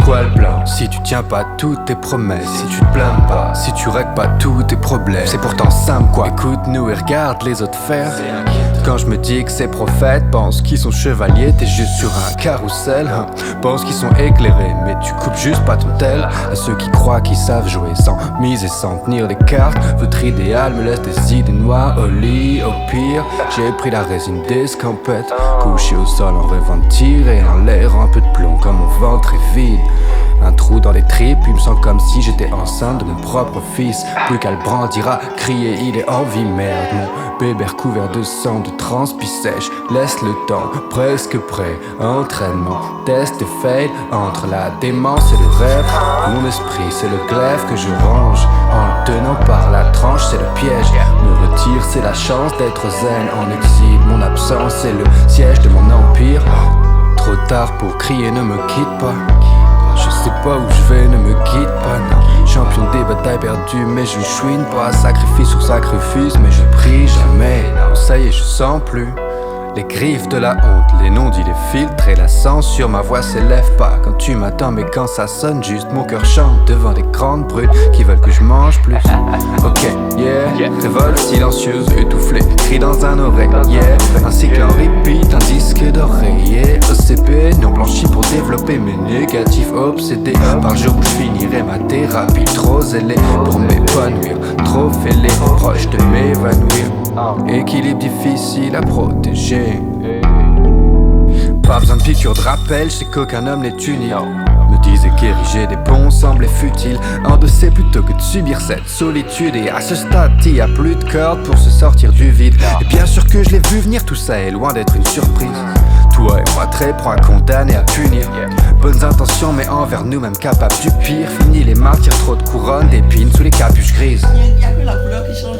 quoi le plan? Si tu tiens pas toutes tes promesses, si tu te plains pas, si tu règles pas tous tes problèmes, c'est pourtant simple quoi. Écoute-nous et regarde les autres faire. Quand je me dis que ces prophètes pensent qu'ils sont chevaliers, t'es juste sur un carrousel, hein. Pensent qu'ils sont éclairés, mais tu coupes juste pas ton tel. À ceux qui croient qu'ils savent jouer sans miser, sans tenir les cartes. Votre idéal me laisse des idées noires au lit, au pire. J'ai pris la résine d'escampette, couché au sol en rêvant de tirer en l'air un peu de plomb quand mon ventre est vide. Un trou dans les tripes, il me sent comme si j'étais enceinte de mon propre fils. Plus qu'à le brandir à crier, il est en vie, merde. Mon bébé recouvert de sang, de transpi sèche. Laisse le temps, presque prêt. Entraînement, test et fail. Entre la démence et le rêve, mon esprit c'est le glaive que je range. En le tenant par la tranche, c'est le piège. Me retire, c'est la chance d'être zen en exil. Mon absence, c'est le siège de mon empire. Trop tard pour crier, ne me quitte pas. Je sais pas où je vais, ne me quitte pas, non. Champion des batailles perdues, mais je ne chouine pas. Sacrifice sur sacrifice, mais je prie jamais. Oh, ça y est, je sens plus les griffes de la honte, les non-dits, les filtres et la censure. Ma voix s'élève pas quand tu m'attends, mais quand ça sonne juste, mon cœur chante devant des grandes brutes qui veulent que je mange plus. Ok, yeah, révolte silencieuse, étoufflée, crie dans un oreille, yeah. Un cycle en repeat, un disque d'oreiller. ECP, non blanchi pour développer mes négatifs, obsédés par le jour où je finirai ma thérapie. Trop zélé pour m'épanouir, trop fêlé, proche de m'évanouir. Équilibre difficile à protéger. Pas besoin de piqûre de rappel, je sais qu'aucun homme n'est uni. Me disait qu'ériger des ponts semblait futile. Endosser plutôt que de subir cette solitude. Et à ce stade, il y a plus de cordes pour se sortir du vide. Et bien sûr que je l'ai vu venir, tout ça est loin d'être une surprise. Toi et moi très proies, condamnés à punir. Bonnes intentions mais envers nous-mêmes capables du pire. Fini les martyrs, trop de couronnes d'épines sous les capuches grises. Y'a que la couleur qui change.